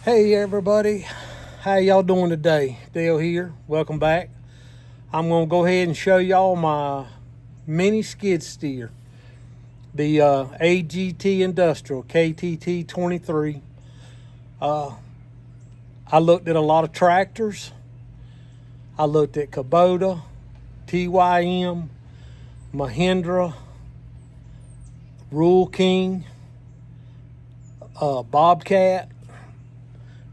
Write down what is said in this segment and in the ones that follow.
Hey everybody, how y'all doing today? Dale here, welcome back. I'm gonna go ahead and show y'all my mini skid steer, the AGT Industrial KTT23. I looked at a lot of tractors. I looked at Kubota, TYM, Mahindra, Rule King, Bobcat.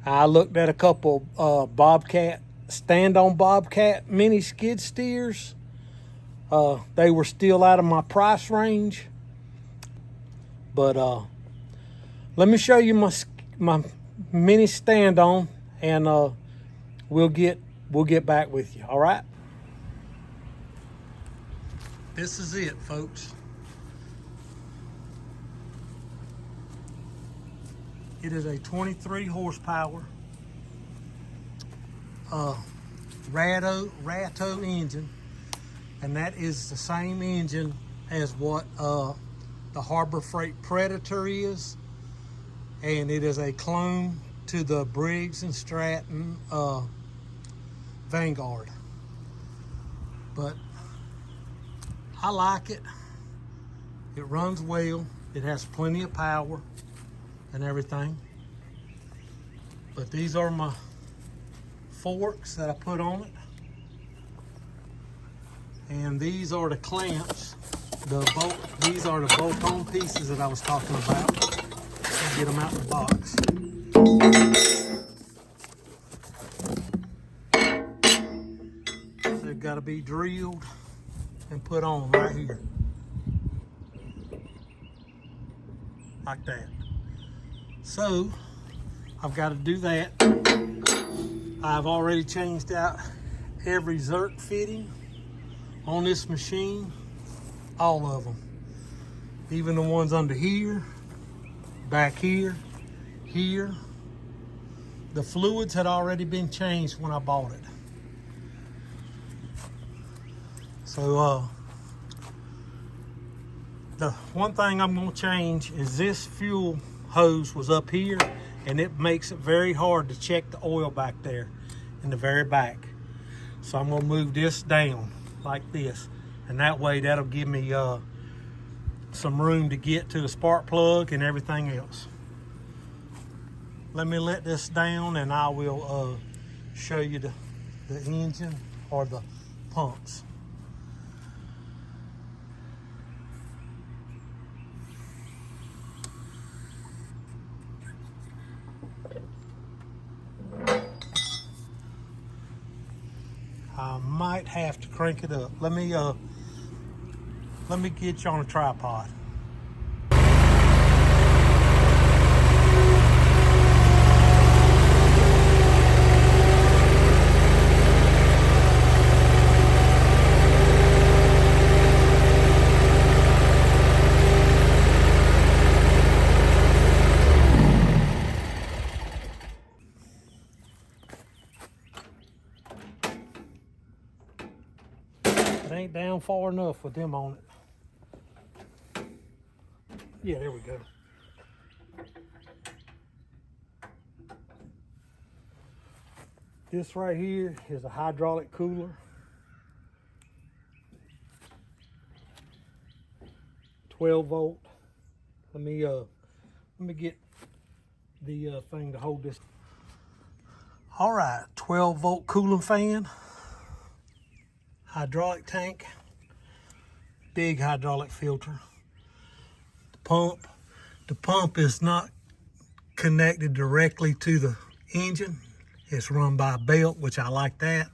I looked at a couple Bobcat, stand-on Bobcat mini skid steers. They were still out of my price range. But let me show you my mini stand-on, and we'll get back with you. All right. This is it, folks. It is a 23 horsepower Ratto engine, and that is the same engine as what the Harbor Freight Predator is, and it is a clone to the Briggs and Stratton Vanguard. But I like it. It runs well. It has plenty of power and everything. But these are my forks that I put on it, and these are the clamps. These are the bolt-on pieces that I was talking about. I'll get them out of the box. They've got to be drilled and put on right here, like that. So I've got to do that. I've already changed out every Zerk fitting on this machine, all of them, even the ones under here, back here, here. The fluids had already been changed when I bought it. So the one thing I'm going to change is this fuel hose was up here, and it makes it very hard to check the oil back there in the very back. So I'm going to move this down like this, and that way that'll give me some room to get to the spark plug and everything else. Let me let this down, and I will show you the engine or the pumps. I might have to crank it up. Let me get you on a tripod. It ain't down far enough with them on it. Yeah, there we go. This right here is a hydraulic cooler. 12 volt. Let me get the thing to hold this. All right, 12 volt cooling fan. Hydraulic tank, big hydraulic filter. The pump is not connected directly to the engine. It's run by a belt, which I like that.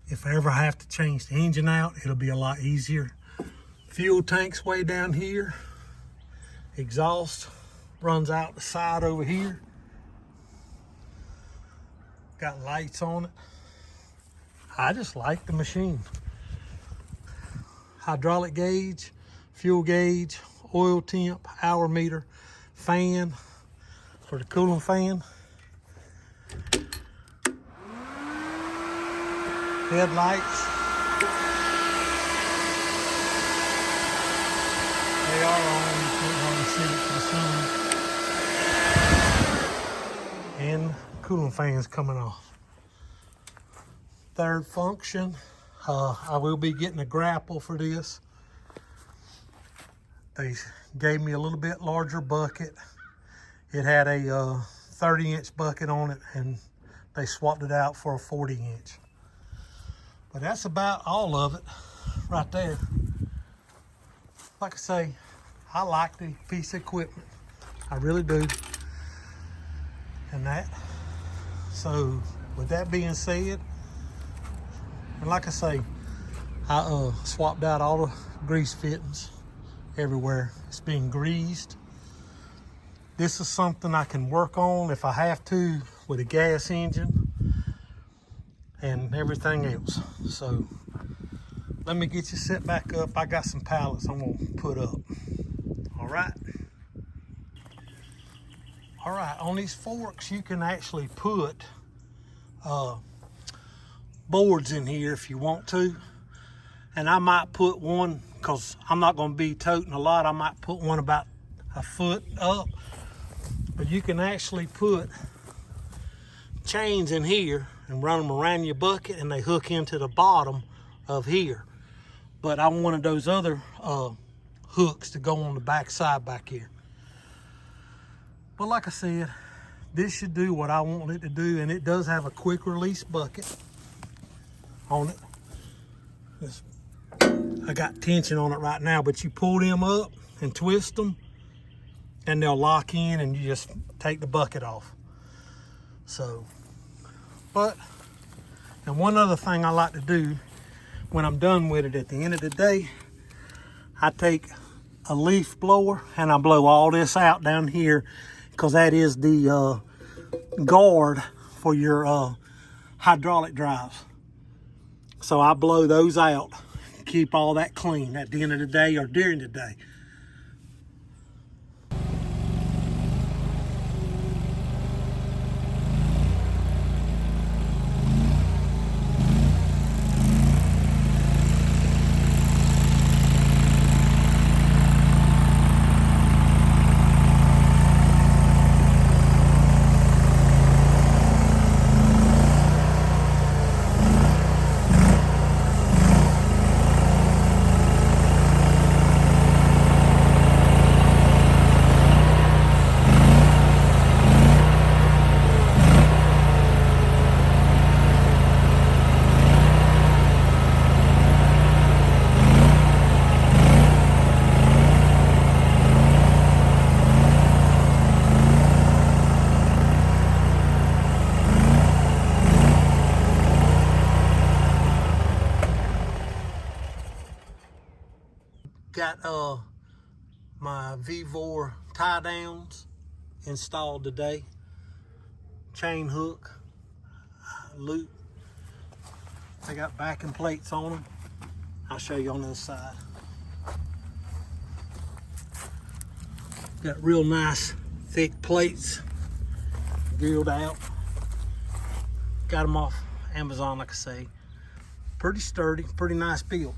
If I ever have to change the engine out, it'll be a lot easier. Fuel tank's way down here. Exhaust runs out the side over here. Got lights on it. I just like the machine. Hydraulic gauge, fuel gauge, oil temp, hour meter, fan for the cooling fan. Headlights. They are on. You can't hardly see it for the sun. and cooling fans coming off. Third function, I will be getting a grapple for this. They gave me a little bit larger bucket. It had a 30-inch bucket on it, and they swapped it out for a 40-inch. But that's about all of it right there. Like I say, I like the piece of equipment. I really do. And that. So with that being said, and like I say, I swapped out all the grease fittings everywhere. It's being greased. This is something I can work on if I have to with a gas engine and everything else. So let me get you set back up. I got some pallets I'm gonna put up. All right. All right, on these forks, you can actually put boards in here if you want to. And I might put one, because I'm not gonna be toting a lot, I might put one about a foot up. But you can actually put chains in here and run them around your bucket, and they hook into the bottom of here. But I wanted those other hooks to go on the back side back here. But like I said, this should do what I want it to do, and it does have a quick release bucket on it. I got tension on it right now, but you pull them up and twist them, and they'll lock in, and you just take the bucket off. So, and one other thing I like to do when I'm done with it at the end of the day, I take a leaf blower and I blow all this out down here, because that is the guard for your hydraulic drives. So I blow those out, keep all that clean at the end of the day or during the day. Got my VEVOR tie downs installed today. Chain hook, loop. They got backing plates on them. I'll show you on the other side. Got real nice thick plates, drilled out. Got them off Amazon, like I say. Pretty sturdy, pretty nice build.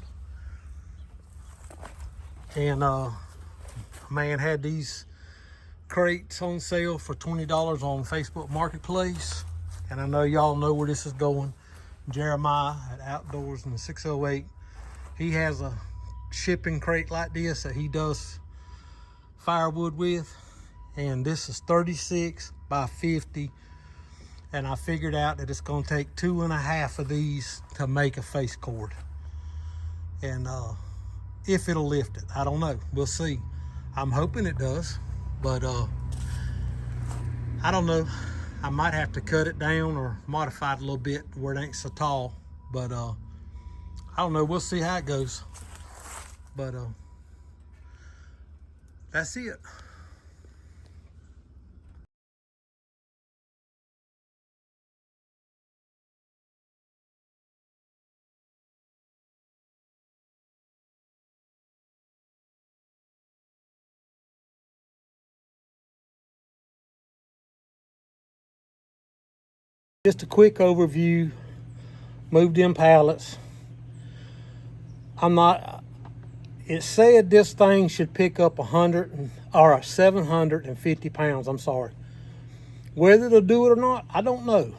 And man had these crates on sale for $20 on Facebook Marketplace. And I know y'all know where this is going. Jeremiah at Outdoors in the 608. He has a shipping crate like this that he does firewood with. And this is 36 by 50. And I figured out that it's gonna take 2.5 of these to make a face cord. And if it'll lift it, I don't know, we'll see. I'm hoping it does, but I don't know. I might have to cut it down or modify it a little bit where it ain't so tall, but I don't know, we'll see how it goes. But that's it. Just a quick overview. Moved in pallets. It said this thing should pick up 750 pounds, I'm sorry. Whether it'll do it or not, I don't know.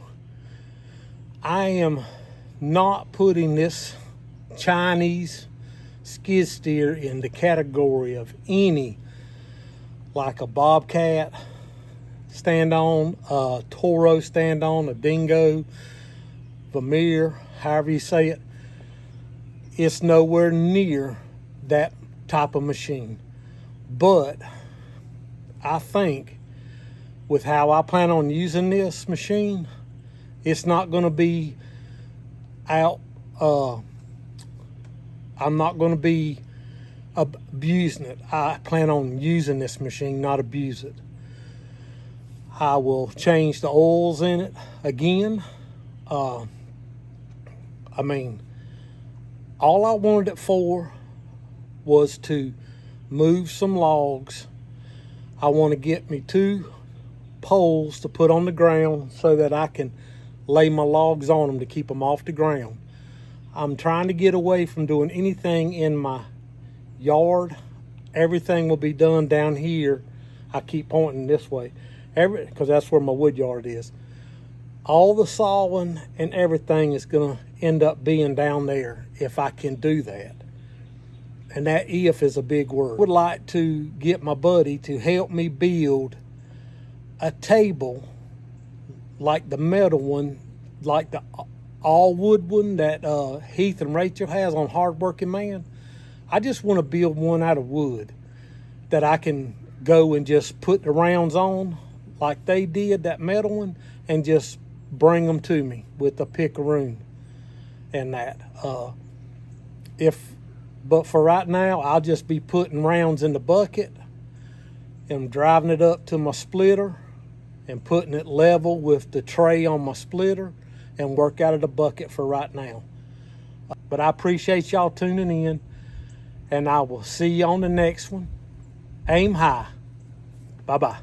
I am not putting this Chinese skid steer in the category of any, like a Bobcat stand-on, a Toro stand-on, a Dingo, Vermeer, however you say it. It's nowhere near that type of machine. But I think with how I plan on using this machine, it's not going to be out, I'm not going to be abusing it. I plan on using this machine, not abuse it. I will change the oils in it again. I mean, all I wanted it for was to move some logs. I want to get me 2 poles to put on the ground so that I can lay my logs on them to keep them off the ground. I'm trying to get away from doing anything in my yard. Everything will be done down here. I keep pointing this way, because that's where my wood yard is. All the sawing and everything is going to end up being down there if I can do that. And that if is a big word. I would like to get my buddy to help me build a table like the metal one, like the all wood one that Heath and Rachel has on Hard Working Man. I just want to build one out of wood that I can go and just put the rounds on like they did, that metal one, and just bring them to me with a pickaroon and that. But for right now, I'll just be putting rounds in the bucket and driving it up to my splitter and putting it level with the tray on my splitter and work out of the bucket for right now. But I appreciate y'all tuning in, and I will see you on the next one. Aim high. Bye-bye.